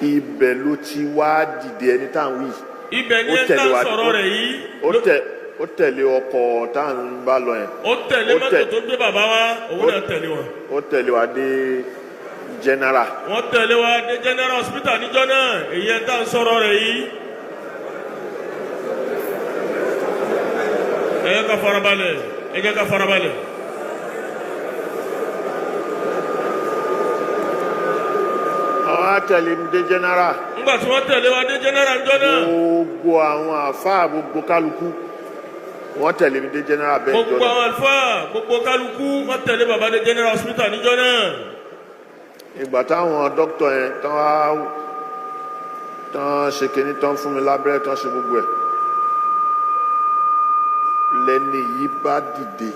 ibẹ̀ ló ti wá dìde ẹni tá à ń wí. ibẹ̀ ni ẹ tá ń sọ̀rọ̀ rẹ̀ yìí. ó tẹ̀lé ọkọ̀ tá à ń bá lọ yẹn. ó tẹ̀lé mọ́tò tó gbé bàbá wa òun náà tẹ̀lé wọn. ó tẹ̀lé wa dé general. wọ́n tẹ̀lé wa dé general hospital níjọ́ náà èyí ẹ tá ń sọ̀rọ̀ rẹ̀ yìí. ẹ jẹ́ ká farabalẹ̀ ẹ jẹ́ ká farabalẹ̀. àwọn àtẹ̀lé mi dé general. nígbà tí wọ́n tẹ̀lé wa dé general níjọ́ náà. gbogbo àwọn àfáà gbogbo kálukú wọ́n tẹ̀lé mi dé general bẹ́ẹ̀ níjọ́ náà. gbogbo àwọn àlùfáà gbogbo kálukú wọ́n tẹ̀lé bàbá dé general hospital níjọ́ náà. ìgbà táwọn dókítà yẹn tán ṣe kinní tán fún mi lábẹ́rẹ́ tán ṣe gbogbo ẹ̀ lẹ́ni yìí bá dìde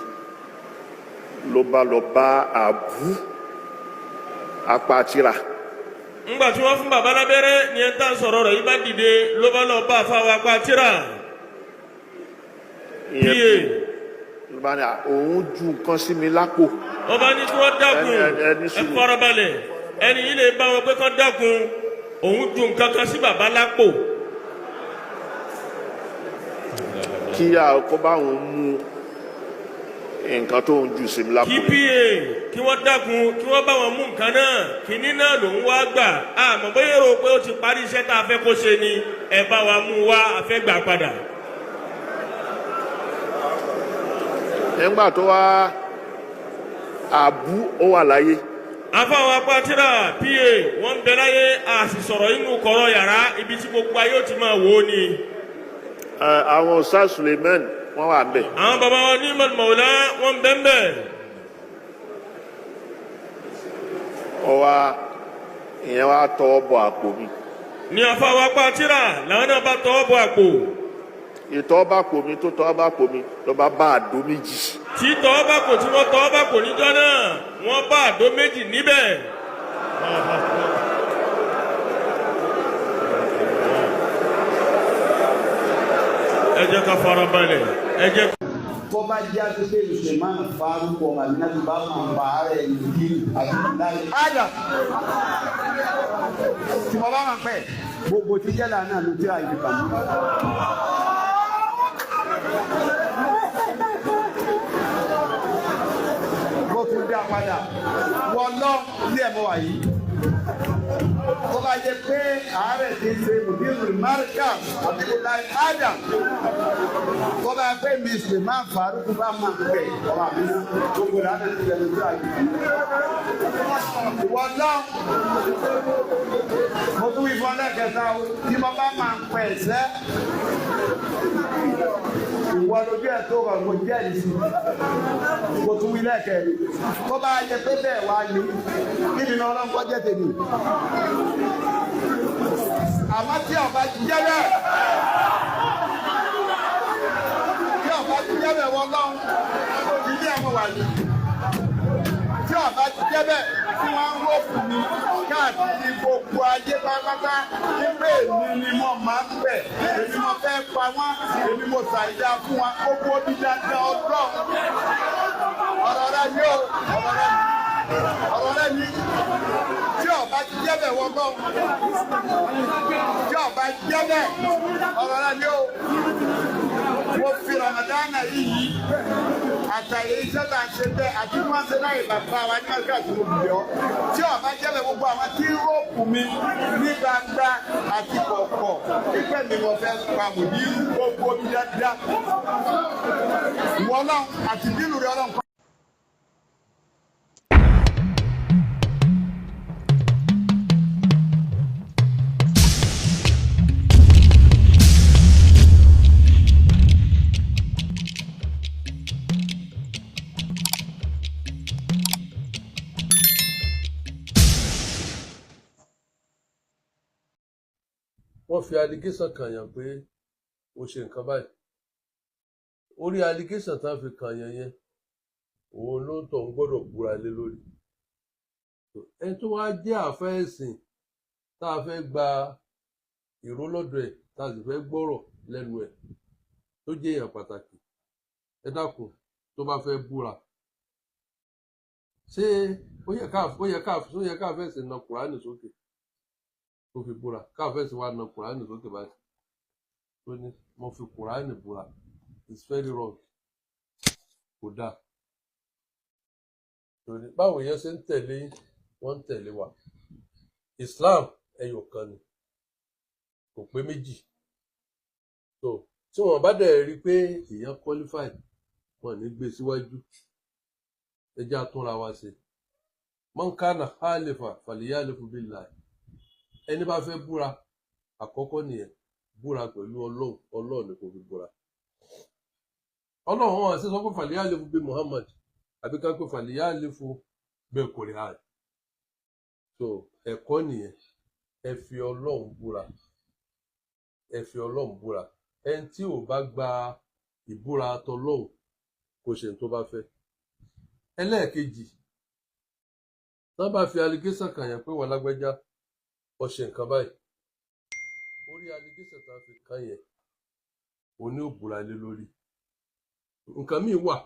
ló bá lọ bá àbú apá tira. ńgbà tí wọ́n fún bàbá lábẹ́rẹ́ ni ẹ tá ń sọ̀rọ̀ rẹ̀ yìí bá dìde ló bá lọ bá àfa wa apá tira. ìyẹn ló bá ní òun ju nǹkan sí mi lápò. wọ́n bá ní kí wọ́n dákun ẹ farabalẹ̀ ẹni yìí lè bá wọn pé kán dákun òun ju nǹkan kan sí bàbá lápò. kí àkọ́ bá wọn mú nǹkan tó ń jù sí mi lápò. kpa kí wọ́n dákun kí wọ́n bá wọn mú nǹkan náà kínní náà lòún wá gbà àmọ́ bóyá rò pé ó ti parí iṣẹ́ tá a fẹ́ kó ṣe ni ẹ bá wa mú wá a fẹ́ gbà padà. nígbà tó wá àbú ó wà láyé. afáwọn apátírà pa wọ́n ń bẹ láyé a sì sọ̀rọ̀ inú kọ̀rọ̀ yàrá ibi tí gbogbo ayé ó ti máa wò ó ni. àwọn Ustaz Suleiman wọ́n wà bẹ̀. àwọn bàbá wọn ní mọ̀lá wọ́n ń bẹ́ ń bẹ̀. ọwọ́ ìyẹn wá tọwọ́ bọ àpò mi. ní afáwọn apátírà làwọn náà bá tọwọ́ bọ àpò. ìtọ́ bá pò mí tó tọ́ bá pò mí ló bá àdó méjì. tí tọ́ bá kò tí wọ́n tọ́ bá kò níjọ́ náà wọ́n bá àdó méjì níbẹ̀. ẹ jẹ́ ká fara balẹ̀ ẹ jẹ́. tó bá jẹ́ àtúnṣe Suleiman Faruk ọmọ àbínátì bá máa ń bá ara ẹ̀ ní àdúgbò ájà tí mo bá máa pẹ́ gbogbo tí jẹ́ lànà ló tí a yìí kàn mí. mo tún dá padà wọ́n lọ ilé ẹ̀mọ́ wà yìí. tó bá jẹ́ pé àárẹ̀ ti ṣe mùdírù márùkà Abdullahi Adam tó bá pé Mr. Man Faruk bá máa ń pè ọmọ àmì gbogbo láti ṣe ẹni tó àgbẹ̀. wọ́n lọ mo tún wí fún ọlẹ́kẹta tí mo bá máa ń pẹ̀ ẹ̀sẹ̀ ìwọ lójú ẹ̀ tó rọ̀ mo jẹ́ ìsìn mo tún wí lẹ́kẹ̀ẹ́ tó bá jẹ́ pé bẹ́ẹ̀ wá ní níbi náà ọlọ́nkọ́ jẹ́ tèmi àmọ́ tí ọba ti jẹ́ bẹ́ẹ̀ tí ọba ti jẹ́ bẹ́ẹ̀ wọ́n lọ́hùn ilé ẹ̀mọ́ wà ní tí ọba ti jẹ́ bẹ́ẹ̀ tí wọ́n ń rò fún mi káàkiri gbogbo ayé pátápátá wípé èmi ni mo máa ń bẹ̀ èmi mo fẹ́ pa wọ́n èmi mo ṣàìdá fún wọn gbogbo bí dandan ọlọ́run ọ̀rọ̀ rẹ ni ó ọ̀rọ̀ rẹ ni tí ọba ti jẹ́ bẹ́ẹ̀ wọ́n gbọ́ tí ọba jẹ́ bẹ́ẹ̀ ọ̀rọ̀ rẹ ni ó mo fi Ramadana yìí àtàyè iṣẹ́ tá a ṣe bẹ́ẹ̀ àti wọ́n ṣe láyé bàbá wa ní ọjọ́ àti olùyọ́ tí ọba jẹ́ bẹ́ẹ̀ gbogbo àwọn tí rọ́ọ̀pù mi ní gbangba àti kọ̀ọ̀kọ̀ pípẹ́ mi mo fẹ́ pa mò ní gbogbo mi dáadáa ìwọ ọlọ́run àti bílù rẹ ọlọ́run. wọ́n fi allegation kànyàn pé ó ṣe nǹkan báyìí orí allegation tá a fi kànyàn yẹn òun ló ń tọ̀ ń gbọ́dọ̀ búra lé lórí ẹni tó wá jẹ́ àfẹ́ ẹ̀sìn tá a fẹ́ gba ìró lọ́dọ̀ ẹ̀ tá a sì fẹ́ gbọ́rọ̀ lẹ́nu ẹ̀ tó jẹ́ èèyàn pàtàkì ẹ dákun tó bá fẹ́ búra ṣé ó yẹ ká fẹ́ ẹ̀sìn na Kùránì sókè tó fi búra káfẹ́sì wa na kùránì sókè báyìí tó ní mo fi kùránì búra it's very wrong kò dáa torí báwo yẹn ṣe ń tẹ̀lé wọ́n ń tẹ̀lé wa Islam ẹyọ kan ni kò pé méjì so tí wọ́n bá dẹ̀ rí i pé èèyàn qualify wọn ní gbé síwájú ẹjẹ́ àtúnra wa ṣe man kana halifa falyahlifu billahi ẹni bá fẹ́ búra àkọ́kọ́ nìyẹn búra pẹ̀lú Ọlọ́run ni kò fi búra Ọlọ́run wọn sì sọ pé falyahlifu bi Muhammad àbí ká pé falyahlifu bi Qur'an so ẹ̀kọ́ nìyẹn ẹ fi Ọlọ́run búra ẹni tí ò bá gba ìbúra tọlọ́run kò ṣe tó bá fẹ́ ẹlẹ́ẹ̀kejì tán bá fi allegation kàn yẹn pé wọ́n lágbẹ́já ó ṣe nǹkan báyìí orí allegation tá a fi kàn yẹn òní ò búra lé lórí nǹkan míì wà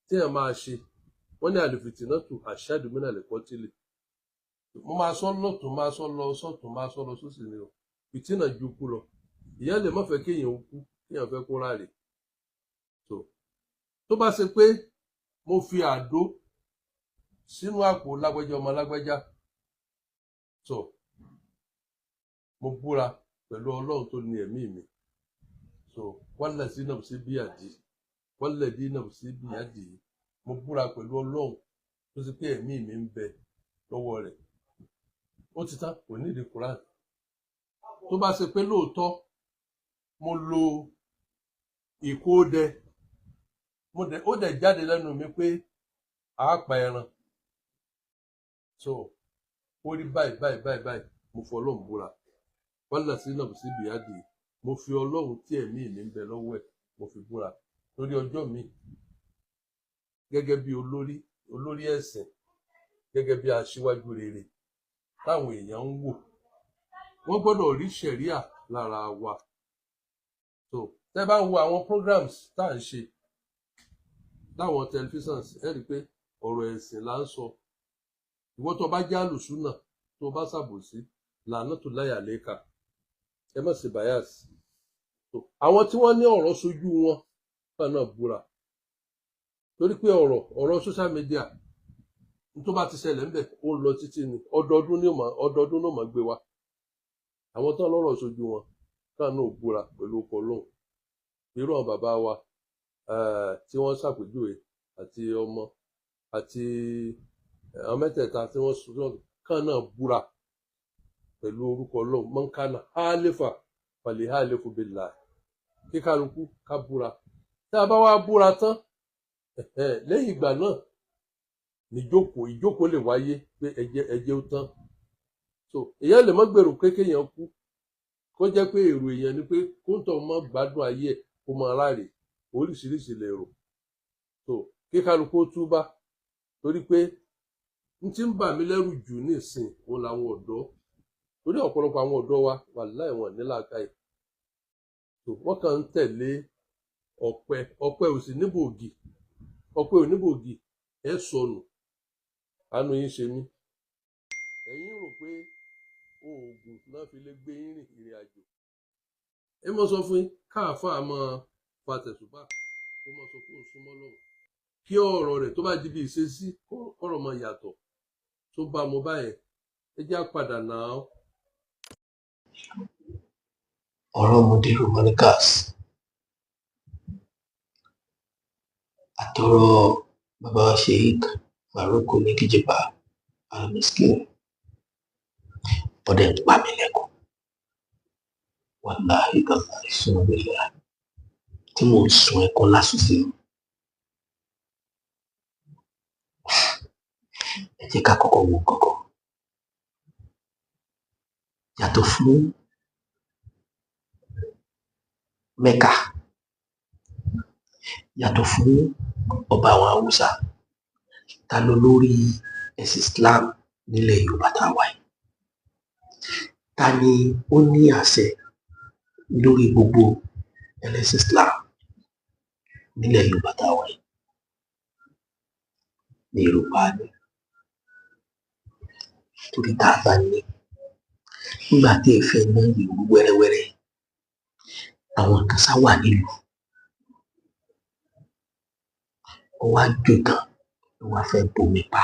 tí ẹ máa ṣe wọ́n ní àlùfìtínátù ashadu minal qatl mo máa sọ lọ́tún máa sọ lọ sọ́tún máa sọ lọ sósì ni o fìtínà ju kú lọ ìyá lè má fẹ́ kéèyàn kú kéèyàn fẹ́ kó ráre tó bá ṣe pé mo fi àdó sínú àpò lágbẹ́já ọmọ lágbẹ́já mo búra pẹ̀lú Ọlọ́run tó ní ẹ̀mí mi walladhina nafsi biyadihi walladhina nafsi biyadihi mo búra pẹ̀lú Ọlọ́run tó ṣe pé ẹ̀mí mi ń bẹ lọ́wọ́ rẹ̀ ó ti tán kò nídìí Quran tó bá ṣe pé lóòótọ́ mo lo ìkóòdẹ ó dẹ̀ jáde lẹ́nu mi pé àápa ẹran ó rí báyìí mo fi Ọlọ́run búra walladhina nafsi biyadihi mo fi Ọlọ́run tí ẹ̀mí mi ń bẹ lọ́wọ́ ẹ̀ mo fi búra lórí ọjọ́ mi gẹ́gẹ́ bí olórí ẹ̀sìn gẹ́gẹ́ bí aṣíwájú rere táwọn èèyàn ń wò wọ́n gbọ́dọ̀ rí ṣẹ̀ríà lára wa tẹ́ bá ń wo àwọn programs tá à ń ṣe láwọn tẹlifíṣàn ẹ rí i pé ọ̀rọ̀ ẹ̀sìn là ń sọ ìwọ tó bá jẹ́ àlùsúnà tó bá ṣàbòsí la'natullahi alayka ẹ má ṣe bias àwọn tí wọ́n ní ọ̀rọ̀ sójú wọn kan náà búra torí pé ọ̀rọ̀ social media tó bá ti ṣẹlẹ̀ ńbẹ̀ ó ń lọ títí ni ọdọọdún ló máa gbé wa àwọn tán lọ́rọ̀ sójú wọn kan náà búra pẹ̀lú ọkọ̀ Ọlọ́run irú àwọn bàbá wa tí wọ́n ṣàpèjúwe àti ọmọ àti àwọn mẹ́tẹ̀ẹ̀ta tí wọ́n sọ kan náà búra pẹ̀lú orúkọ Ọlọ́run man kana halifa falyahlifu billahi kí kálukú ká búra tí a bá wá búra tán lẹ́yìn ìgbà náà ìjókòó lè wáyé pé ẹjẹ́ ó tán èèyàn lè má gbèrò pé kéèyàn kú kó jẹ́ pé èrò èèyàn ni pé kó ń tọ́ mọ́ gbádùn ayé ẹ̀ kó máa ráre oríṣiríṣi lè rò kí kálukú ó túbá torí pé n tí ń bà mí lẹ́rù jù nísìn òun làwọn ọ̀dọ́ torí ọ̀pọ̀lọpọ̀ àwọn ọ̀dọ́ wa wàláhì wọn ní làákàyè wọ́n kàn ń tẹ̀lé ọ̀pẹ ò sì níbògì ẹ̀ sọnù àánú yín ṣe mí ẹ̀yin rò pé oògùn náà fi lè gbé yín ìrìn àjò ẹ mọ sọ fún yín káàfáà máa fa tẹ̀sùbà kó mọ sọ fún òsúnmọ́ lọ́wọ́ kí ọ̀rọ̀ rẹ̀ tó bá di bí ìṣesí kọ́rọ̀ máa yàtọ̀ tó bá mo báyẹn ẹ jẹ́ àpàdà náà. ọ̀rọ̀ Mudiru Markaz àtọ̀rọ̀ bàbá Sheikh Farouk Oníkìjìpá Al-Miskin ọ̀dẹ̀ ń pa mí lẹ́kọ̀ọ́ wàláhì gàláhì sọ́nàbílẹ̀ tí mò ń sun ẹ̀kọ́ lásùsí ẹ jẹ́ ká kọ́kọ́ wo kọ́kọ́ yàtọ̀ fún Mẹ́kà yàtọ̀ fún ọba àwọn Haúsá ta ló lórí ẹ̀sìn Islam nílẹ̀ Yorùbá tá a wà yìí ta ni ó ní àṣẹ lórí gbogbo ẹlẹ́sìn Islam nílẹ̀ Yorùbá tá a wà yìí ní Yorùbá ni torí tá a bá ní nígbà tí ẹ fẹ́ ná ìlú wẹ́rẹ́wẹ́rẹ́ àwọn kan sá wà nílùú ó wá jó tán ó wá fẹ́ bomi pa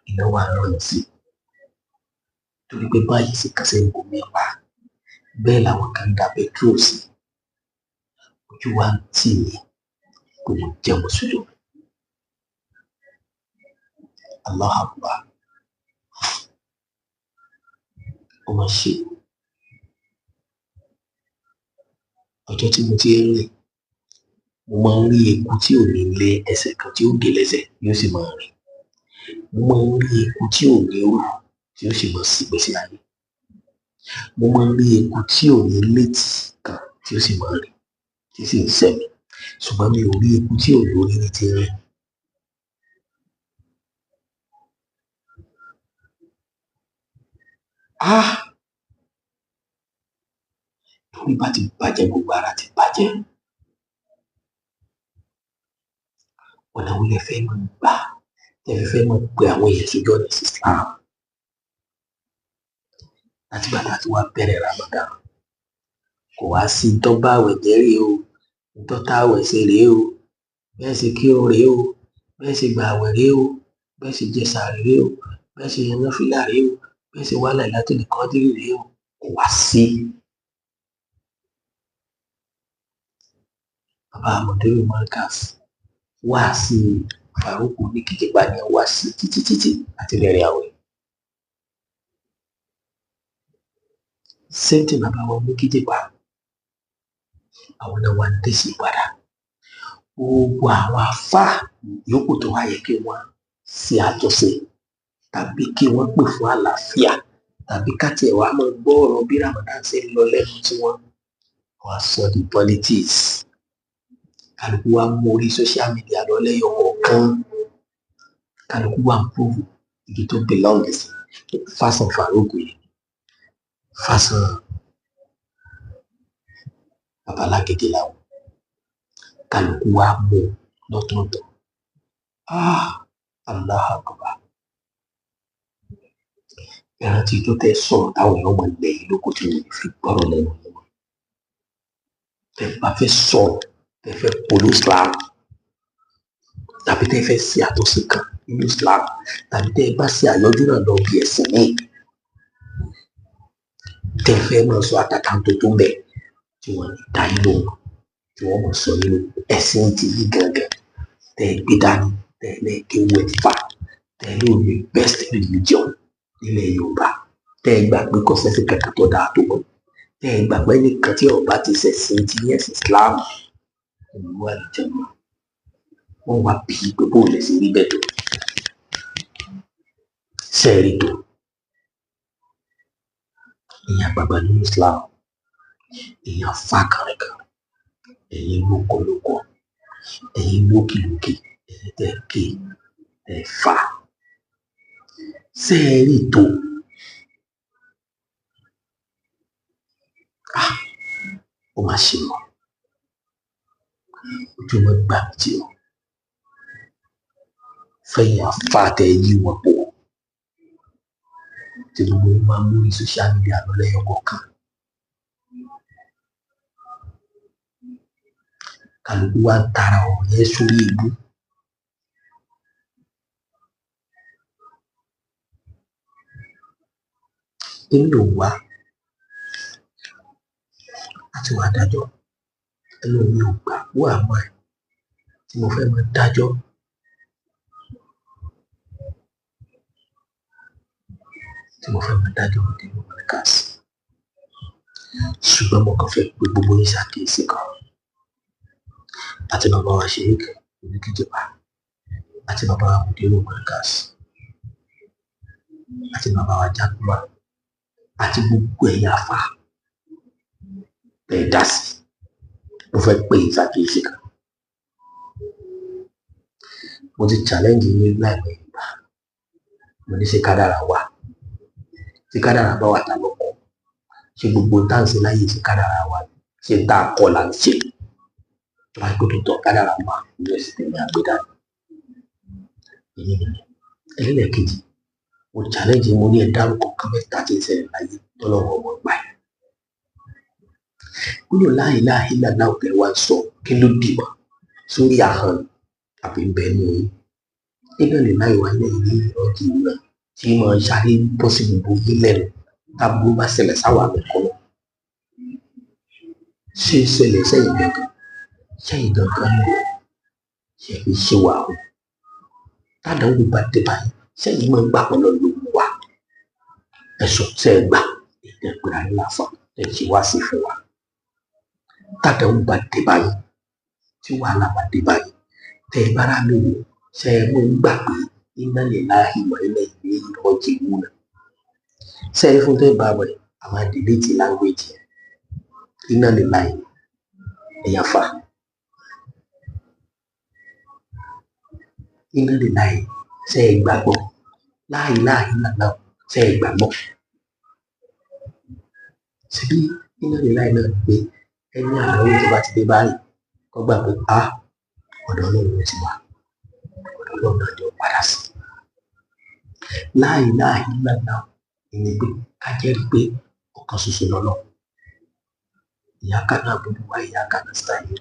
iná wà rán sí torí pé báyìí sì kàn sí bomi pa bẹ́ẹ̀ làwọn kan da petrol sí ojú wa ń tì mí kò ní jẹ́ mùsùlùmí. Allahu Akbar. Ó máa ṣe ọjọ́ tí mo ti ń rìn mo máa ń rí eku tí ò ní lé ẹsẹ̀ kan tí ó gé lẹ́sẹ̀ yóò sì máa rìn mo máa ń rí eku tí ò ní òrù tí ó sì máa sì gbèsè ayé mo máa ń rí eku tí ò ní létí kan tí ó sì máa rìn tí sì ń sẹ́mi ṣùgbọ́n mi ò rí eku tí ò lórí ní ti rìn. Torí bá ti bàjẹ́ gbogbo ara ti bàjẹ́ ọ̀nà wo lẹ fẹ́ máa gbà tẹ́ fẹ́ máa pe àwọn èèyàn sójú ọ̀nà Islam láti gbà láti wá bẹ̀rẹ̀ Ramadan kò wá sí tọ́ba àwẹ̀ jẹ́ rèé o tọ́ta àwẹ̀ ṣe rèé o bẹ́ẹ̀ ṣe kírun rèé o bẹ́ẹ̀ ṣe gbà àwẹ̀ rèé o bẹ́ẹ̀ ṣe jẹ sààrì rèé o bẹ́ẹ̀ ṣe yan náfìlà rèé o bẹ́ẹ̀ ṣe wá Lailatul Qadri rèé o kò wá sí. Bàbá Mudiru Markaz wá sí Faruq ní Kíjìpá ni wá sí títí àti bẹ̀rẹ̀ àwẹ̀. Sẹ́ńtì bàbá wọn ní Kíjìpá àwọn náà wá ń tẹ̀sí padà gbogbo àwọn afá yòókù tó wáyé kí wọ́n ṣe àtúnṣe tàbí kí wọ́n pè fún àlàáfíà tàbí káti ẹ̀ wá máa gbọ́ ọ̀rọ̀ bí Ramadan ṣe ń lọ lẹ́nu tí wọ́n wá sọ di politics kálukú wa mú orí social media lọ lẹ́yọ kọ̀ọ̀kan kálukú wa ń prove ibi tó belong sí fásán Faruq yìí fásán babalágége làwọn kálukú wa mú lọ́tọ̀ọ̀tọ̀. Allahu Akbar. Ìrántí tó tẹ sọ̀rọ̀ táwọn èèyàn máa ń lẹ̀ yìí lóko tí wọ́n fi gbọ́rọ̀ lẹ́nu wọn. Tẹ bá fẹ́ sọ̀rọ̀ tẹ fẹ́ polú Islam tàbí tẹ fẹ́ ṣe àtúnṣe kan nínú Islam tàbí tẹ bá ṣe àyọjú náà lọ bí ẹ̀sìn míì tẹ fẹ́ máa sọ àtàkàntó tó ń bẹ̀ tí wọ́n ní dá yín lóhùn tí wọ́n máa sọ nínú ẹ̀sìn ti yí gangan tẹ gbé dání tẹ lẹ́ẹ̀kẹ́ wẹ̀ fà tẹ lóòrè best religion nílẹ̀ Yorùbá tẹ gbà pé kò sẹ́sìn kankan tó dáa tó mọ́ tẹ gbà pé nìkan tí ọba ti ṣẹ̀sìn ti ní ẹ̀sìn Islam olùwà ìjọba wọn wá bí pé bó lè sí rí bẹ́ẹ̀ tó sẹ́ẹ̀rì tó èèyàn àgbàgbà nínú Islam èèyàn fà kàrẹ̀kàrẹ̀ èyí lókòlókò èyí lókìlókì èyí tẹ̀ ké ẹ̀ fà sẹ́ẹ̀rì tó ó máa ṣe mọ́ ojú wọn gbà mí tí o fẹ̀yìn àfàtẹ̀ yí wọn pọ̀ tí gbogbo yín máa ń mú ní social media lọ lẹ́yọ̀ kọ̀ọ̀kan kálukú wa ń tara ọ̀rọ̀ yẹn sórí ibú èmi ò wá láti wá dájọ́ ẹnu mi ò gbà wọ àmọ́ ẹ̀ tí mo fẹ́ máa dájọ́ Mudiru Markaz ṣùgbọ́n mo kàn fẹ́ pé gbogbo yín ṣàkíyèsí kan àti bàbá wa Sheikh ní Kíjìpá àti bàbá wa Mudiru Markaz àti bàbá wa Jagba àti gbogbo ẹ̀yà àfà bẹ́ẹ̀ dá sí mo fẹ́ pé ìṣàkíyèsí kan mo ti challenge yín láìpẹ́ ìgbà mo ní ṣe kádàrá wà tí kádàrá bá wà tá lọ́kọ̀ ṣe gbogbo táǹsì láyé ṣe kádàrá wà ṣe tá a kọ́ là ń ṣe tó bá gbọdọ̀ tọ̀ kádàrá wà yóò sì tẹ̀lé àgbédá èyí nìyẹn ẹlẹ́lẹ́kejì mo challenge mo ní ẹ dárúkọ kan mẹ́ta tí ń ṣẹlẹ̀ láyé tọ́lọ́wọ́ ọmọ gbà yìí kúlò la ilaha illallah òkè wa sọ kí ló dìbò sórí ahọ́n àbí bẹ́ẹ̀ ni iná lè láì wá ilé ìlú ìrọ́jì náà tí mo ṣáré bọ́ sí gbogbo ilẹ̀ tábúrú bá ṣẹlẹ̀ sáwà mẹ́kọ́nà ṣé ṣẹlẹ̀ sẹ́yìn gangan sẹ́yìn gangan ló ṣe fi ṣe wà ó tádàwọ̀ bá dé báyìí sẹ́yìn máa ń gbà pọ̀ lọ́dún wa ẹ̀sùn tẹ́ ẹ gbà ìdẹ́ pẹ̀lú àyìnláfà ẹ̀ ṣe wá sí fún wa tádàwọ̀ bá dé báyìí tí wàhálà bá dé báyìí tẹ́ ẹ bára mi wò ṣe é mú gbà pé iná lè láàyè wọ ilẹ̀ ìwé ìrọ́jì wù náà ṣe é fún tẹ́ bá wẹ̀ àwọn àdìlẹ́ ti láńgbèjì iná lè láàyè ẹ̀yà fà iná lè láàyè ṣe é gbàgbọ́ láàyè nàná ṣe é gbàgbọ́ ṣebí iná lè láàyè náà pé ẹni àwọn tó bá ti dé báyìí kó gbà pé ọ̀dọ̀ Ọlọ́run ló ti wà ọ̀dọ̀ Ọlọ́run náà ni ó padà sí láàyè nàná ìní pé ká jẹ́rìí pé ọ̀kan ṣoṣo lọ́lọ́ ìyá kan náà gbogbo wa ìyá kan náà sáyé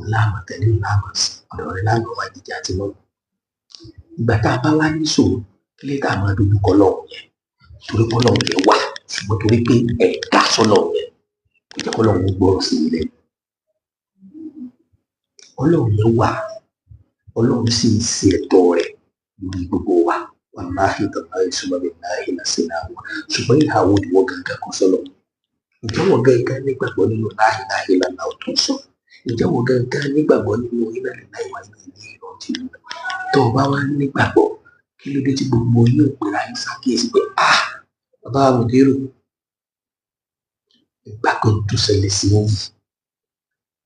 ńláàmọ̀ tẹ̀lé ńláàmọ̀ sí ọ̀dọ̀ rẹ̀ láàmọ̀ wá jíjẹ àti mọ́ ìgbà tá a bá wá ní sòrò kí lè tá a máa dojú kọ lọ́wọ́ yẹn torí kọ́ lọ́wọ́ yẹn wà ṣùgbọ́n torí pé ẹ̀ka sọ́lọ́ yẹn kò jẹ́ kọ́ lọ́wọ́ gbọ́rọ̀ sí ilẹ̀ Ọlọ́run yẹn wà Ọlọ́run sì ń ṣe ẹ̀tọ́ rẹ̀ lórí gbogbo wa wàláhì tàbí ìṣúná bíi láàyè lásì náà wà ṣùgbọ́n ìhàwó ìwọ gangan kan sọ́lọ́ ǹjẹ́ wọ́n gangan nígbàgbọ́ nínú láàyè lánàá ọ̀tún sọ ǹjẹ́ wọ́n gangan nígbàgbọ́ nínú iná lè láì wá ní ilé ìrántí tó o bá wá nígbàgbọ́ kí ló dé tí gbogbo yóò pera ní ṣàkíyèsí pé bàbá àmọ̀dérò ìgbàgbọ́ tó ṣẹlẹ̀ sí yìí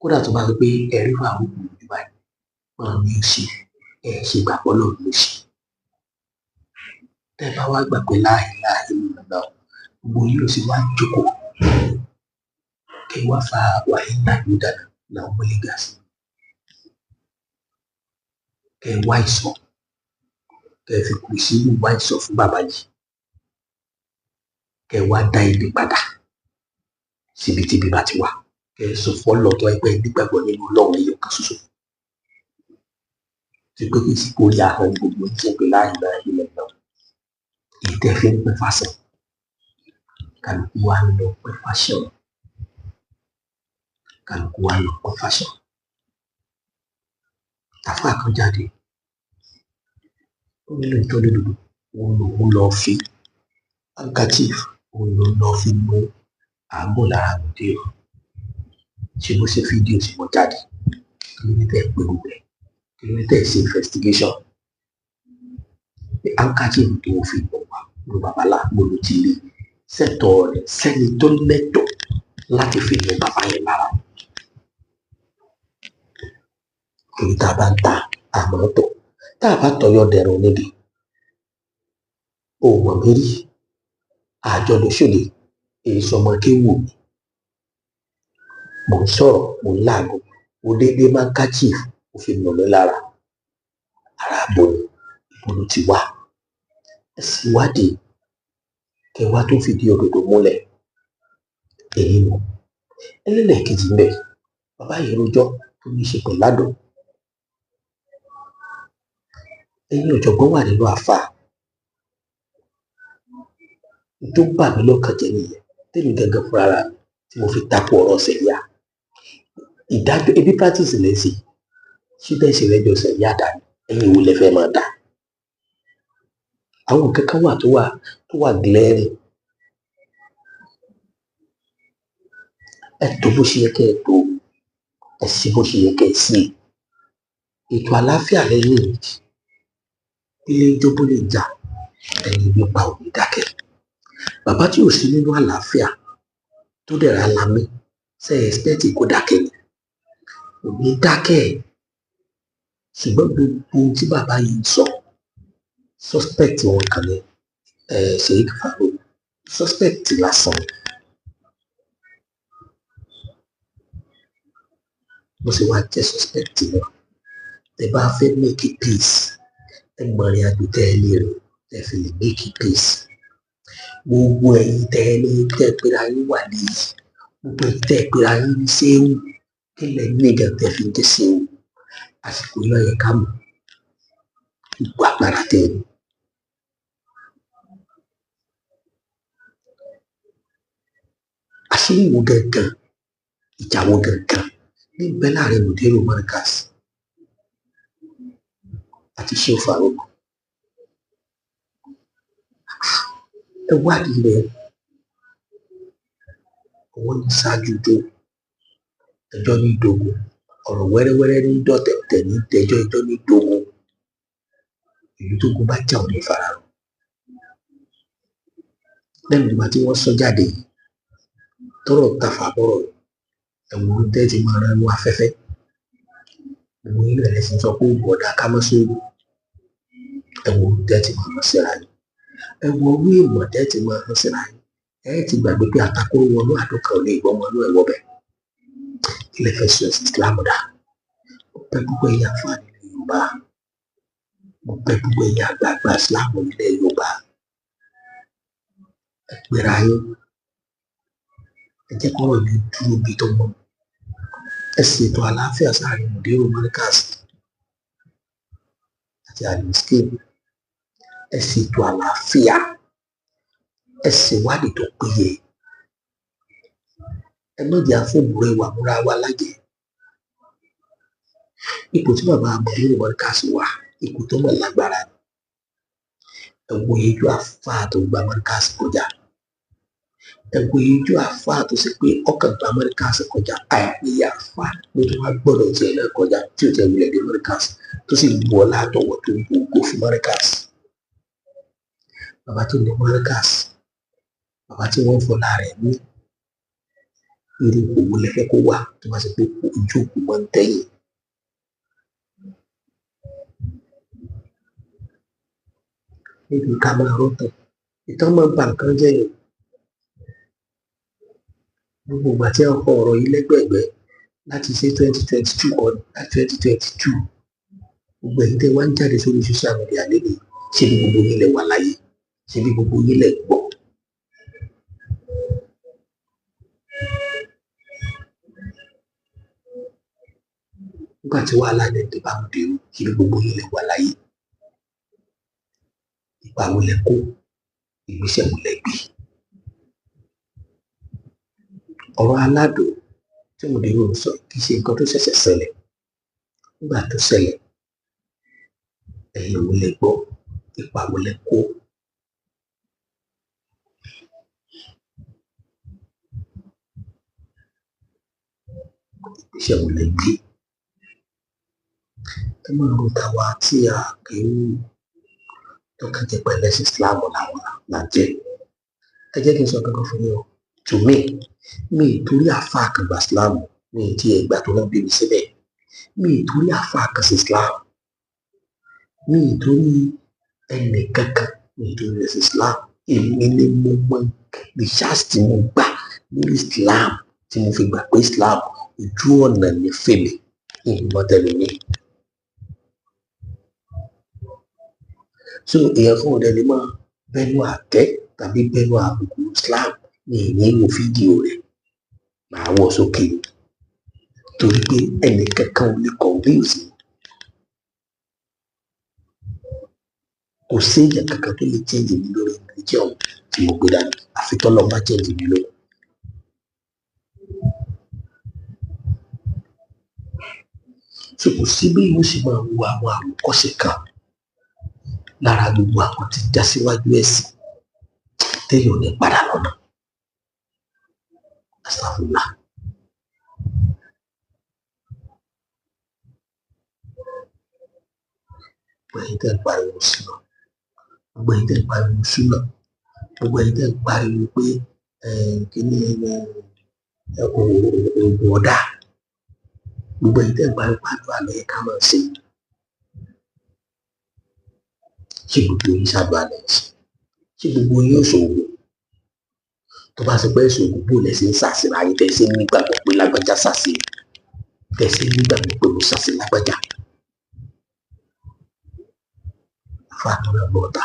kódà tó bá rí pé ẹ̀rí wà ó kù ní báyìí wọn ní ó ṣe ṣe gbàgbọ́ náà ló ṣe tẹ́ bá wá gbàgbé láàyè nínú náà gbogbo yóò sì wá jókòó kí wá fa wàhálà náà ló dáná náà wọlé gàásì kẹ wá ìsọ kẹ fi kù sí wá ìsọ fún bàbá yìí kẹ wá dá ibi padà síbi tí ibi bá ti wà kẹ sọ fọlọ tó ẹgbẹ́ nígbàgbọ́ nínú Ọlọ́run ẹyọ kan ṣoṣo tí pé kì í sì kórè àwọn gbogbo ìjẹpẹ láàyè ilẹ̀ náà ìtẹfẹ ń pẹ fàṣẹ kálukú wa ń lọ pẹ fàṣẹ kálukú wa ń lọ pẹ fàṣẹ àfáà kan jáde ó nílò ìtọ́jú dúdú òun lòun lọ fi handkerchief òun ló lọ fi mú àágùn lára àgùntè o ṣe bó ṣe fídíò tí wọ́n jáde kí ló ní tẹ́ pé gbogbo ẹ̀ kí ló ní tẹ́ ṣe investigation pé handkerchief tó fi bọ̀ wá ló babalá gbolo ti rí sẹ́tọ̀ rẹ̀ sẹ́ni tó lẹ́tọ̀ láti fi mú bàbá yẹn lára èyí tá a bá ń ta àmọ́ tó tá a bá tọyọ dẹrùn níbi òmò mi rí àjọ lóṣòlè èyí sọmọ kí wù mí mò ń sọ̀rọ̀ mò ń láàgùn mo déédéé máa ń káchíf mo fi nà mí lára ara ìbòlù ti wá ẹ sì wádìí kẹwàá tó fìdí òdodo múlẹ̀ èyí nù ẹlẹ́lẹ́kejì ń bẹ̀ bàbá yìí rojọ́ tó ní í ṣe pẹ̀lú àdùn ẹ̀yin ọ̀jọ̀gbọ́n wà nínú àfa tó bà mí lọ́kàn jẹ́ nìyẹn tèmi gangan fúnra rà mí tí mo fi takò ọ̀rọ̀ sẹ̀ríà ìdájọ́ ebi practice lẹ́sìn síbẹ̀ sì rẹ́jọ sẹ̀ríà dání ẹ̀yin ìwò lẹ́fẹ́ máa dà àwọn nǹkan kan wà tó wà glaring ẹ tó bó ṣe yẹ kẹ́ ẹ tó ẹ sí bó ṣe yẹ kẹ́ ẹ sí ètò àlàáfíà lẹ́yìn ìdí ilé ìjọba lè jà ẹni nípa òní dákẹ́ bàbá tí ò sí nínú àlàáfíà tó dẹ̀ra lámì ṣe ẹ̀spẹ́tì kó dákẹ́ ni òní dákẹ́ ṣùgbọ́n gbogbo ohun tí bàbá yìí ń sọ suspect wọn kàn ní Sheikh Farouk suspect lásán bó ṣe wá jẹ́ suspect náà tẹ́ bá fẹ́ make a peace ẹ mọ̀rin àgbẹ̀tẹ̀ ẹ lè rìn tẹ́ fi lè make peace. Gbogbo ẹ̀yin tẹ́ ẹ ní tẹ́ pera yín wà níyì, gbogbo ẹ̀yin tẹ́ pera yín ní séwù, kí lẹ ní ìgbà tẹ́ fi ń jẹ́ séwù. Àsìkò yìí ló yẹ ká mọ̀ ipò agbára tẹ́ ẹ ní. Àṣírí wo gangan, ìjà wo gangan ní bẹ́ láàrin Mudiru Markaz àti Shehu Farouk? Ẹ wádìí rẹ̀, owó ní ṣáájú tó ẹjọ́ ní ìdógún, ọ̀rọ̀ wẹ́rẹ́wẹ́rẹ́ ní dọ̀tẹ̀tẹ̀ ní tẹjọ́ ẹjọ́ ní ìdógún. Ìlú tó gun bá jà ò ní fararọ. Lẹ́nu ìgbà tí wọ́n sọ jáde yìí, tọ́rọ̀ tafà bọ̀rọ̀, ẹ̀wọ̀n tẹ́ ti máa rán inú afẹ́fẹ́. Gbogbo yín lẹ̀ lẹ́sìn sọ pé bọ̀dá ká mọ́ sóògùn. Ẹ̀wọ̀n tẹ́ ti máa rán síra yín. Ẹ̀wọ̀n orí ìmọ̀ tẹ́ ti máa rán síra yín. Ẹ ti gbàgbé pé àtakóró wọnú àdókàn ò lè gbọ́ ọmọ inú ẹ̀wọ̀ bẹ̀. Ilé fẹ́ sọ ẹ̀sìn Islam dà. Mo pẹ́ púpọ̀ ẹ̀yà àǹfààní ilẹ̀ Yorùbá. Mo pẹ́ púpọ̀ ẹ̀yà àgbààgbà Islam ilẹ̀ Yorùbá. Ẹ pera yín. Ẹ jẹ́ kọ́rọ̀ yìí dúró bí tó mọ́. Ẹ ṣètò àlàáfíà sáàrin Mudiru Markaz àti Al-Miskin. Ẹ ṣètò àlàáfíà. Ẹ ṣèwádìí tó péye. Ẹ má jẹ́ àfọ̀bùrọ̀ ìwà múra wa lájẹ̀. Ipò tí bàbá Mudiru Markaz wà, ipò tó mọ̀ lágbára ni. Ẹ wo ìjọ àfáà tó gba Markaz kọjá. Ẹ wo ìjọ àfáà tó ṣe pé ọkàn gba Markaz kọjá. Àìpéye àfáà ló tún wá gbọ́dọ̀ tiẹ̀ náà kọjá tí ò tẹ̀ wulẹ̀ dé Markaz tó sì bu ọlá àtọwọ́ tó ń bu ògo fún Markaz. Bàbá tó ní Markaz, bàbá tí wọ́n fọlá rẹ̀ ní irú òwò lẹ́fẹ́ kó wà tó máa ṣe pé ojú òkú máa ń tẹ̀yìn. Níbi ká máa rọ́tàn, ìtàn máa ń ba nǹkan jẹ́ yẹn. Gbogbo ìgbà tí a kọ ọ̀rọ̀ yìí lẹ́gbẹ̀ẹ́gbẹ́ láti ṣe 2022 or 2022, gbogbo ẹ̀yin tẹ́ wá ń jáde sórí social media lẹ́nu, ṣé bí gbogbo yín lẹ wà láyé? Ṣé bí gbogbo yín lẹ gbọ́? Nígbà tí wàhálà dẹ̀ dé bá Mudiru, ṣé bí gbogbo yín lẹ wà láyé? Ipa wo lẹ kó? Ìgbésẹ̀ wo lẹ gbé? Ọ̀rọ̀ aládò tí Mudiru ń sọ kì í ṣe nǹkan tó ṣẹ̀ṣẹ̀ ṣẹlẹ̀. Nígbà tó ṣẹlẹ̀, ẹ̀yin wo lẹ gbọ́? Ipa wo lẹ kó? Ìgbésẹ̀ wo lẹ gbé? Ẹ máa ro tàwa tí a kì í tọ́ka jẹ́ pẹ̀lú ẹ̀sìn Islam làwọn là jẹ́. Ẹ jẹ́ kí n sọ kankan fún yín o. To me, mi torí àfáà kan gba Islam, mi ti ẹ̀gbà tó lọ bí mi síbẹ̀. Mi torí àfáà kan sí Islam. Mi torí ẹnì kankan, mi torí ẹ̀sìn Islam. Èmi ni mo mọ research tí mo gbà lórí Islam tí mo fi gbà pé Islam ojú ọ̀nà ní fèmí ìmọ̀tẹ́lẹ̀ mi. So èèyàn fún ọ̀dẹ lè máa bẹnu àtẹ́ tàbí bẹnu àbùkù Islam ní ìwò fídíò rẹ̀ máa wọ̀ sókè torí pé ẹnì kankan ò lè convince. Kò sí èèyàn kankan tó lè change mi lórí religion tí mo gbé dání àfi tọ́lọ́ bá change mi lórí. So kò sí bí mo sì máa wo àwọn àwòkọ́ṣe kan lára gbogbo àwọn tí já síwájú ẹ̀sìn téèyàn ní padà lọ́nà. Astagfirullah. Gbogbo ẹ̀yin tẹ́ ń pariwo sílọ, gbogbo ẹ̀yin tẹ́ ń pariwo sílọ, gbogbo ẹ̀yin tẹ́ ń pariwo pé kíní oògùn ọ̀dà, gbogbo ẹ̀yin tẹ́ ń pariwo pàdùn àlọ́ yẹ ká máa ṣe. Ṣé gbogbo yín ṣàdúrà lẹ́yìn sí? Ṣé gbogbo yín ò ṣòwò? Tó bá ṣe pé ìṣòwò bò lẹ́sìn ń ṣàṣìra ayé tẹ̀sí nígbàgbọ́ pé lágbájá ṣàṣì, tẹ̀sí nígbàgbọ́ pé mo ṣàṣì lágbájá. Fàtúrà bọ́ta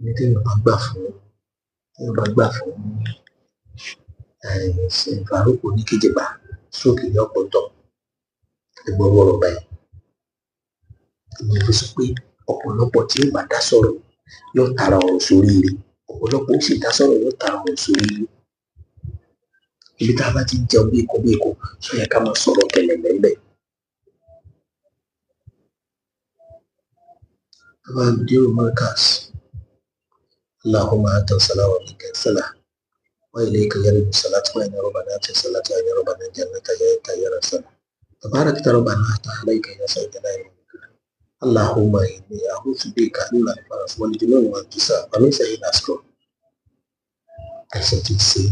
ní téèyàn bá gbà fún Farouk Oníkejìpá sókè ní ọ̀pọ̀tọ̀ ẹgbọ́n wọ́rọ̀ báyìí. Èmi fi sọ pé ọ̀pọ̀lọpọ̀ tí ó bá dá sọ̀rọ̀ yóò tara ọ̀rọ̀ sórí ire, ọ̀pọ̀lọpọ̀ ó sì dá sọ̀rọ̀ yóò tara ọ̀rọ̀ sórí ire. Ibi tá a bá ti ń jẹun bí èkó sọ yẹ ká máa sọ̀rọ̀ kẹlẹ̀lẹ̀ ńbẹ̀. Bàbá Mudiru Markaz, Allahumma anta salam wa minka salam wa ilayka yarju salatu wa inna rabbana anta salatu wa inna rabbana jannata ya rasul. Tabarakta rabbana ata alayka ya sayyidina Allahumma inni a'udhu bika min al-baras wal junun wal jisam wa min sayyi'il asqam. Ẹsẹ̀ tí ń ṣe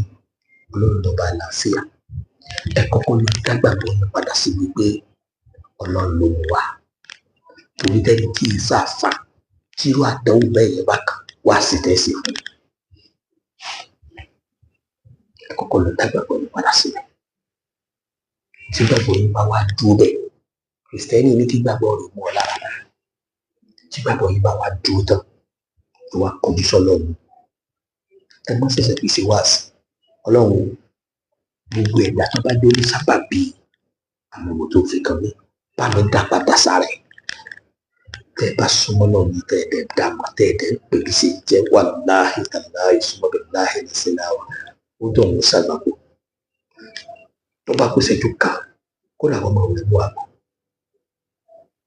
olóńdọ̀bà àlàáfíà ẹ kọ́kọ́ lọ dágbàgbọ́ yín padà sí wípé Ọlọ́run ló mú wa, torí tẹ́ni tí ì sáfà tírú àdánwò bẹ́ẹ̀ yẹn bá kàn wá sí tẹ́sí fún ẹ kọ́kọ́ lọ dágbàgbọ́ yín padà síbẹ̀. Tí gbàgbọ́ yín bá wá dúró bẹ́ẹ̀, Kìrìsìtẹ́nì ní kí gbàgbọ́ rẹ̀ mú ọ lára náà. Tí gbàgbọ́ yín bá wá dúró tán tó wá kọjú sọ́lọ́run, ẹ má ṣẹ̀ṣẹ̀ fi ṣe wáàsí. Ọlọ́run gbogbo ẹ̀dá tó bá dé ní sábàbí àwọn ọmọ tó fi kàn mí bá mi dá padà sára ẹ̀. Tẹ́ ẹ bá súnmọ́ náà ní tẹ́ ẹ dẹ̀ dá mà tẹ́ ẹ dẹ̀ ń pè kí ṣe jẹ́ wàláhì tàláhì súnmọ́ bẹ́ẹ̀ láhì ní síláwà ó dùn ní sábàbò. Tó bá kó ṣẹ́jú ká kó làwọn ọmọ rẹ̀ mú àgbọ̀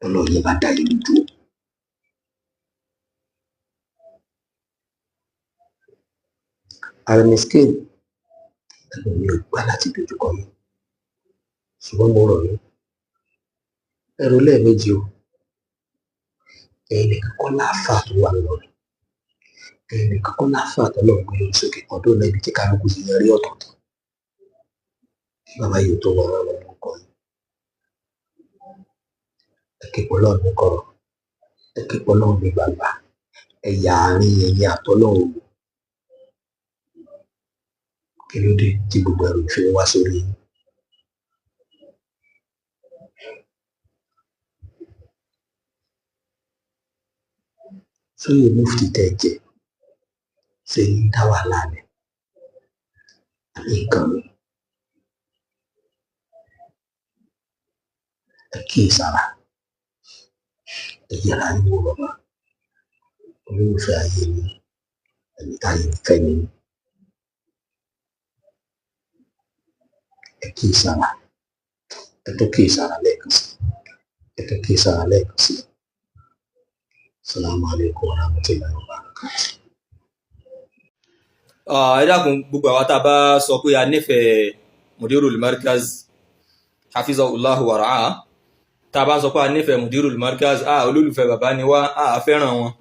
Ọlọ́run yẹn bá dá yín dúró. Al-Miskin ẹnu mi ò gbà láti dojúkọ yín, ṣùgbọ́n mo rọ̀ yín ẹrù lẹ́ẹ̀mejì o. Ẹ̀yin nìkan kọ́ láàfáà tó wà lọ́rùn, ẹ̀yin nìkan kọ́ láàfáà tó lọ́rùn gbé lórí sókè kan tó lọ ibi tí kálukú sì yan rí ọ̀tọ̀ọ̀tọ̀. Kí bàbá yìí tó wọ ọ̀rọ̀ ọmọ ọkọ yìí, ẹ képe Ọlọ́run ní kọ̀rọ̀, ẹ képe Ọlọ́run ní gbangba, ẹ yà àárín ẹ̀yin àtọ́lọ́run. Kí ló dé tí gbogbo ẹrù fi wá sórí yín? Sóyè mufti tẹ́ ẹ jẹ ṣe ń dá wàhálà ni àbí nǹkan mi? Ẹ kíyèsára, ẹ yẹra yín wò bàbá, olólùfẹ́ ayé mi, ẹni táyé fẹ́ mi. Ẹ kíyèsára, ẹ tó kíyèsára lẹ́ẹ̀kan sí, ẹ tó kíyèsára lẹ́ẹ̀kan sí. Assalamu alaikum warahmatullahi wabarakatuh. Ẹ dákun gbogbo àwa tá a bá sọ pé a nífẹ̀ẹ́ Mudirul Markaz hafizahullahu wa ra'ah, tá a bá sọ pé a nífẹ̀ẹ́ Mudirul Markaz olólùfẹ́ bàbá ni wá, a fẹ́ràn wọn.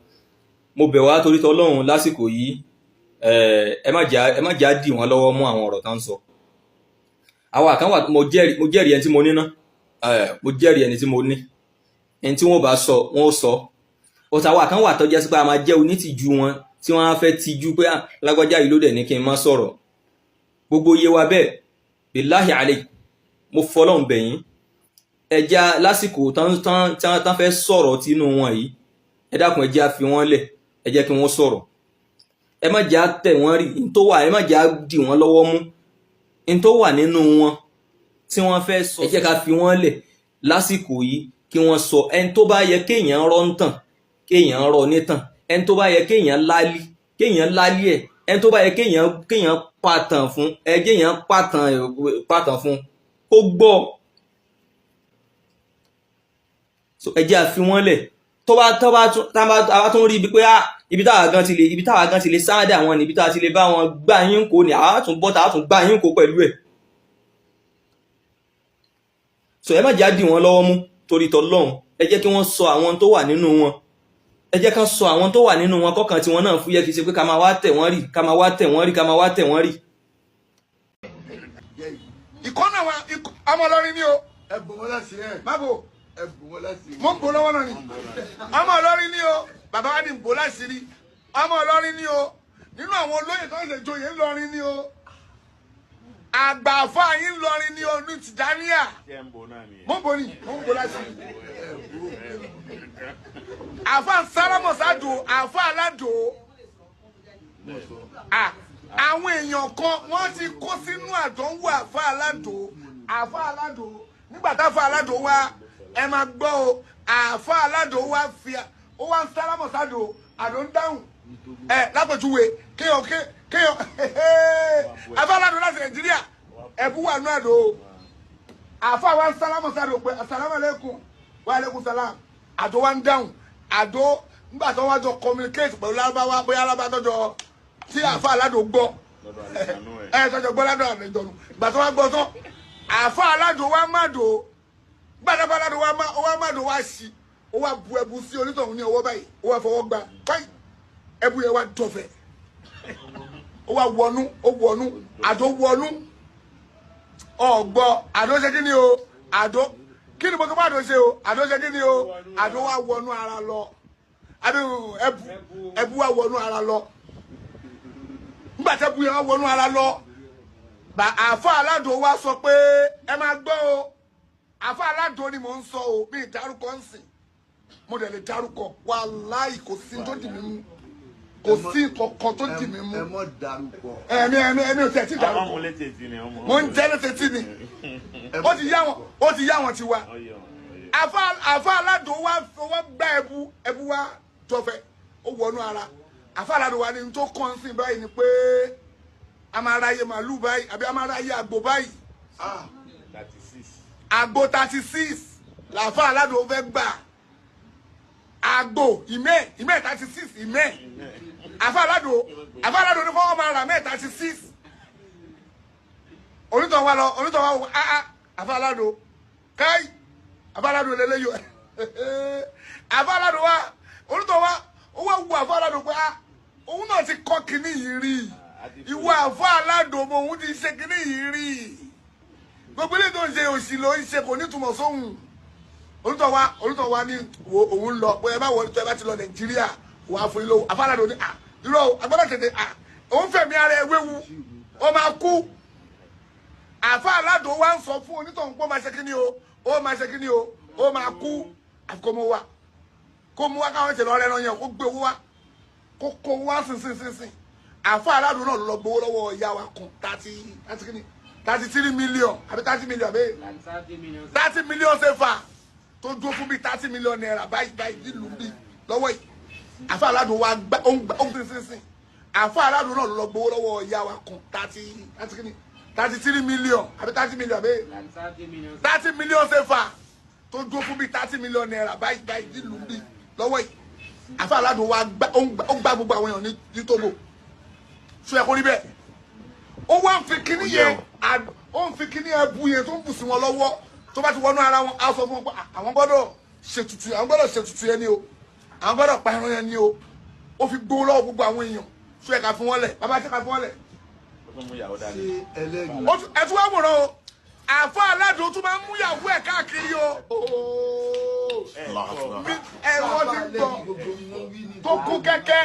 Mo bẹ̀ wá torí tọlọ́run lásìkò yìí ẹ má jà dì wọ́n lọ́wọ́ mú àwọn ọ̀rọ̀ tán sọ. Àwọn kan wà mo jẹ́rìí ẹni tí mo ní ná, mo jẹ́rìí ẹni tí mo ní, ẹni tí wọ́n bá sọ wọ́n sọ. Ọ̀tá àwọn kan wà tó jẹ́ sí pé a máa jẹ́ onítìjú wọn tí wọ́n á fẹ́ tijú pé lágbájá yìí ló dẹ̀ ní kí n má sọ̀rọ̀. Gbogbo yé wa bẹ́ẹ̀ billahi alayhi, mo fọlọ́run bẹ̀ yín, ẹja lásìkò tán fẹ́ sọ̀rọ̀ tínú wọn yìí, ẹ dákun ẹ jẹ́ á fi wọ́n lẹ̀, ẹ jẹ́ kí wọ́n sọ̀rọ̀. Ẹ má jẹ́ á tẹ̀ wọ́n rí n tó wà, ẹ má jẹ́ á dì wọ́n lọ́wọ́ mú n tó wà nínú wọn tí wọ́n fẹ́ sọ. Ẹ jẹ́ ká fi wọ́n lẹ̀ lásìkò yìí kí wọ́n sọ. Ẹni tó bá yẹ kéèyàn rọ́ ń tàn kéèyàn rọ nítàn, ẹni tó bá yẹ kéèyàn lálí ẹ̀, ẹni tó bá yẹ kéèyàn pàtàn fún kéèyàn pàtàn fún kó gbọ́. So ẹ jẹ́ á fi wọ́n lẹ̀. Tó bá tún rí ibi pé ibi táwa gan ti lè sáádà wọn ni, ibi táwa ti lè bá wọn gbá yín kó ni, àwa tún bọ́ta àwa tún gbá yín kó pẹ̀lú ẹ̀. So ẹ má jẹ́ á dì wọ́n lọ́wọ́ mú torí tọlọ́run, ẹ jẹ́ kí wọ́n sọ àwọn tó wà nínú wọn, ẹ jẹ́ ká sọ àwọn tó wà nínú wọn kọ́kàn tí wọn náà fúyẹ́, kì í ṣe pé ká máa wá tẹ̀ wọ́n rí, ká máa wá tẹ̀ wọ́n rí, ká máa wá tẹ̀ wọ́n rí. Ìkọ́nà wa ọmọ Ìlọrin ni o. Ẹ bò wọ́n láti rẹ̀. Má bò. Ẹ bò wọ́n láti rẹ̀. Mo ń bò lọ́wọ́ náà ni. Ọmọ Ìlọrin ni o. Bàbá wa ni ń bò láti rí. Ọmọ Ìlọrin ni o. Nínú àwọn olóyè tó ń ṣe joyè ńlọrin ni o. Àgbààfà yín ńlọrin ni o ní Tìjàníyà. Mo ń bò ní. Mo ń bò láti rí. Àfà Sárámọ̀ Sádò, àfà Aládò, àwọn èèyàn kan wọ́n ti kó sínú àdánwò àfa aládò nígbà tá àfa aládò wá ẹ máa gbọ́ o àfa aládò wá fi ó wá ń sálámọ̀ sádò àdó ń dáhùn lápẹ̀júwe kéèyàn àfa aládò láti Nàìjíríà ẹ̀bú wà nú àdó àfa wa ń sálámọ̀ sádò pé assalamu alaikum wa alaikum salam àdó wá ń dáhùn àdó nígbà tó wá jọ communicate pẹ̀lú lábáwá bóyá lábátọ́jọ tí àfa aládò gbọ́ tọ́jọ gbọ́ ládò àlejòrò ìgbà tó wá gbọ́ tán àfa aládò wá mádò gbàdàbà aládò wá mádò wá sí ó wá bu ẹbu sí onítọ̀hún ní ọwọ́ báyìí ó wá fọwọ́ gbà báyìí ẹbu yẹn wá dọ̀fẹ́ ó wá wọnú àdó wọnú ọ̀gbọ́ àdó ṣe kí ni o àdó kí ni mo tó bá àdó ṣe o àdó ṣe kí ni o àdó wá wọnú ara lọ ẹbu wá wọnú ara lọ nígbà tẹ́ bu yẹn wá wọnú ara lọ àfa aládò wá sọ pé ẹ máa gbọ́ o àfa aládò ni mò ń sọ o bí ìdárúkọ ń sìn mo dẹ̀ lè dárúkọ wàláì kò sí tó dì mí mú kò sí kankan tó dì mí mú ẹ mọ dárúkọ ẹ̀mí ò tẹ̀ tí dárúkọ mo ń jẹ́ létí tí ni ó ti yá wọn ti wá àfa aládò wá gbá ẹbu wá tọfẹ ó wọnú ara àfa aládò wá ní tó kàn sí báyìí ni pé a máa ráyè màálù báyìí àbí a máa ráyè àgbò báyìí àgbò 36 làfa aládò fẹ́ gbà àgbò ìmẹ́ 36 ìmẹ́ àfa aládò ní kọ́ máa rà mẹ́ 36 onítọ̀ wa wọ àfa aládò káì àfa aládò lélẹ́yò àfa aládò wa onítọ̀ wa ó wá wu àfa aládò pé òun náà ti kọ́ kínní yìí rí ìwọ àfa aládò mo òun ti ṣe kínní yìí rí gbogbo ilé tó ń ṣe òsì ló ń ṣe kò ní túmọ̀ sóhun onítọ̀ wa ní wo òun lọ pé ẹ bá wọlé tó ẹ bá ti lọ Nàìjíríà wà á fún ilé o àfa aládò ní irọ́ agbọ́dọ̀ tètè òun fẹ̀mí ara ẹ wéwu ó máa kú àfa aládò wa ń sọ fún onítọ̀ pé ó máa ṣe kínní o ó máa ṣe kínní o ó máa kú àfikún mọ́ wa kó mú wá káwọn ìṣẹ̀lẹ̀ ọ̀rẹ́ ẹran yẹn kó gbé owó wá kó kó wá sínsínsínsín àfa aládùn náà lọ gbowó lọ́wọ́ ìyá wa kan 33 million àbí 30 million àbí 30 million sefa tó dúró fún bí 30 million naira báyìí nílùú bí lọ́wọ́ yìí àfa aládùn wa gbá ó sínsínsín àfa aládùn náà lọ gbowó lọ́wọ́ ìyá wa kan 33 million àbí 30 million àbí 30 million sefa tó dúró fún bí 30 million naira báyìí nílùú bí lọ́wọ́ yìí àfa aládùn wa ó gbá gbogbo àwọn èèyàn ní Togo ṣó yẹ kó rí bẹ́ẹ̀ ó wá ń fi kíní yẹn ó ń fi kíní ẹbu yẹn tó ń bù sí wọn lọ́wọ́ tó bá ti wọnú ara wọn á sọ fún wọn pé àwọn gbọ́dọ̀ ṣètùtù yẹn ni o àwọn gbọ́dọ̀ pa ẹran yẹn ni o ó fi gbowó lọ́wọ́ gbogbo àwọn èèyàn ṣó yẹ ká fún wọn lẹ̀ bàbá ṣe ká fún wọn lẹ̀. ẹ tún wá wòran o àfa aládùn tún máa ń mú ìyàwó ẹ̀ káàkiri o ẹ̀rọ ti gbọ́ tó kún kẹ́kẹ́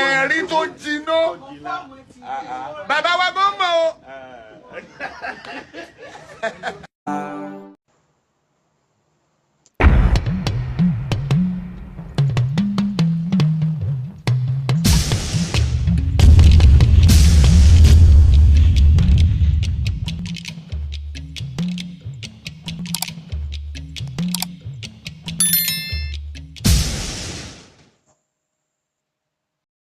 ẹ̀rí tó jiná bàbá wa gbọ́ mọ́ o.